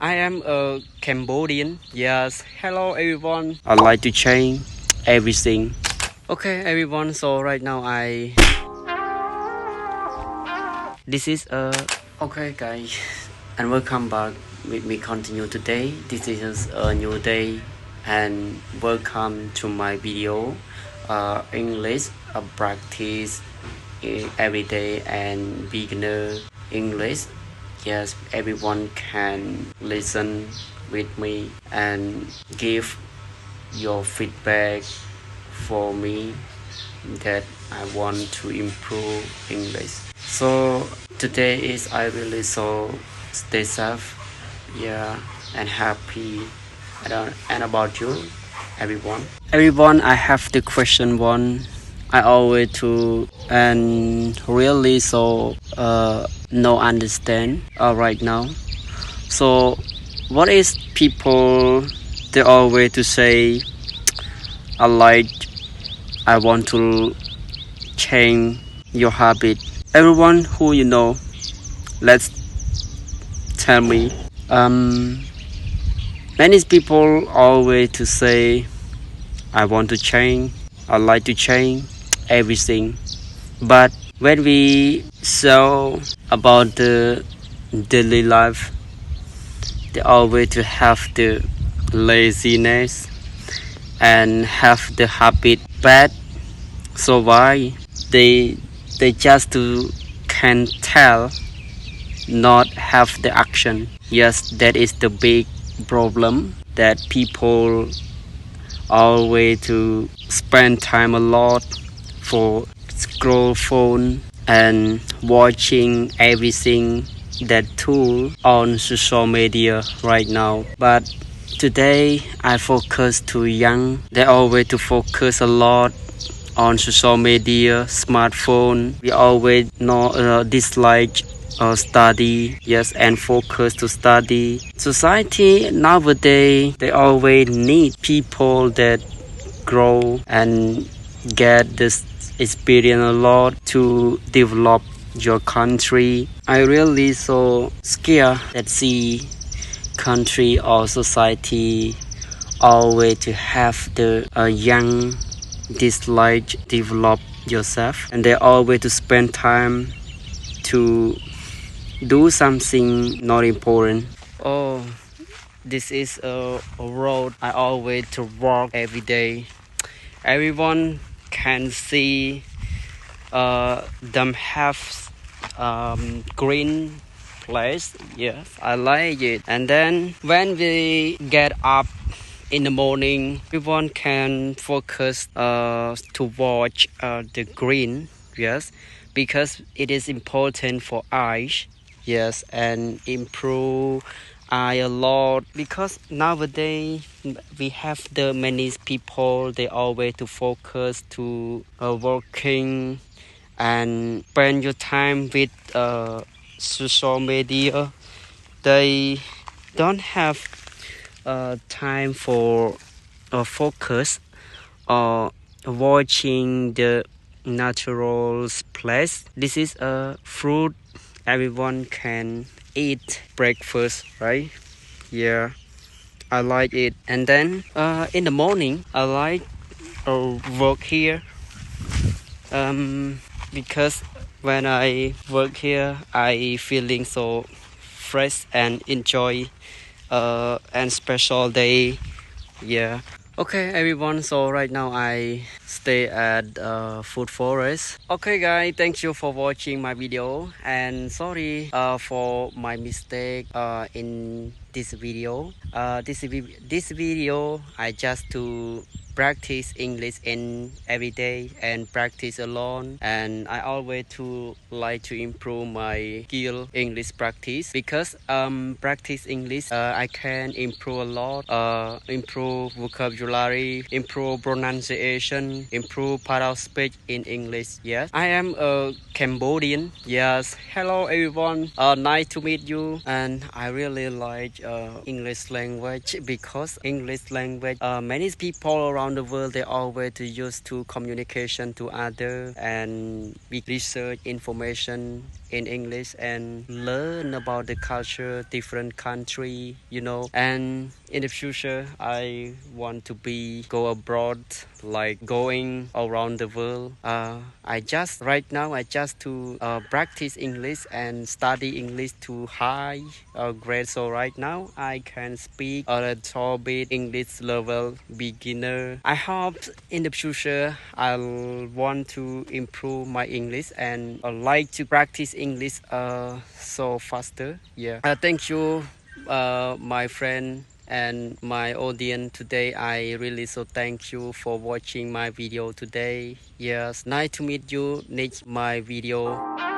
I am a Cambodian. Yes. Hello, everyone. I like to change everything. Okay, everyone. So right now this is okay, guys, and welcome back. With me continue today. This is a new day, and welcome to my video. English practice every day and beginner English. Yes, everyone can listen with me and give your feedback for me that I want to improve English. So today is I really so stay safe, yeah, and happy. And about you, everyone. Everyone, I have the question one. I always to and really so no understand right now. So what is people they always to say I like I want to change your habit. Everyone who you know, let's tell me. Many people always to say I want to change. I like to change everything. But when we saw about the daily life, they always to have the laziness and have the habit bad. So why they just to can tell not have the action. Yes, that is the big problem that people always to spend time a lot for scroll phone and watching everything that tool on social media right now. But today I focus too young. They always to focus a lot on social media, smartphone. We always know dislike study, yes, and focus to study. Society nowadays they always need people that grow and get this experience a lot to develop your country. I really so scared that see country or society always to have the young dislike develop yourself, and they always to spend time to do something not important. Oh, this is a road I always to walk every day. Everyone can see them have green place. Yes, I like it. And then when we get up in the morning, everyone can focus to watch the green. Yes, because it is important for eyes. Yes, and improve eye a lot, because nowadays we have the many people they always to focus to working and spend your time with social media. They don't have time for focus or watching the natural place. This is a fruit everyone can eat breakfast, right? Yeah, I like it. And then in the morning I like work here, because when I work here I feeling so fresh and enjoy and special day. Yeah. Okay, everyone. So right now I stay at Food Forest. Okay, guys. Thank you for watching my video, and sorry for my mistake in this video. This video I just to practice English in every day and practice alone, and I always to like to improve my skill English practice, because practice English I can improve a lot, improve vocabulary, improve pronunciation, improve part of speech in English. Yes, I am a Cambodian. Yes, hello everyone, nice to meet you. And I really like English language, because English language many people around around the world, they always use to communication to other, and we research information in English and learn about the culture, different country, And in the future, I want to go abroad, like going around the world. Right now, I just to practice English and study English to high grade. So right now, I can speak a little bit English level beginner. I hope in the future I'll want to improve my English and like to practice English so faster. Yeah. Thank you, my friend and my audience today. I really so thank you for watching my video today. Yes, nice to meet you. Next my video.